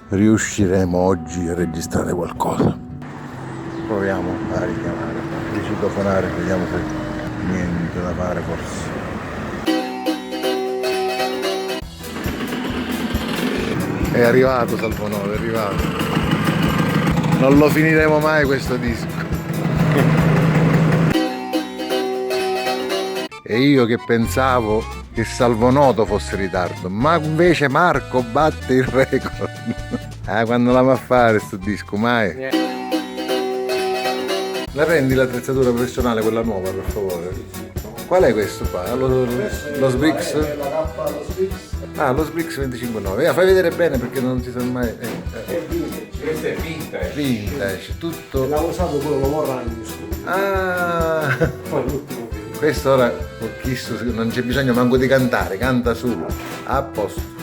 riusciremo oggi a registrare qualcosa. Proviamo a richiamare, di citofonare, vediamo se niente da fare forse. È arrivato Salvo9, è arrivato. Non lo finiremo mai questo disco. E io che pensavo che Salvonoto fosse in ritardo, ma invece Marco batte il record. Ah, quando la va a fare sto disco, mai? La prendi l'attrezzatura professionale, quella nuova, per favore? Qual è questo qua? Lo Sbrix? Ah, lo Sbrix 25.9. Fai vedere bene perché non si sa mai. Questo è vintage. Vintage, tutto. L'avevo usato quello Moragno. Ah! Poi l'ultimo video. Questo ora, non c'è bisogno manco di cantare, canta su. A posto.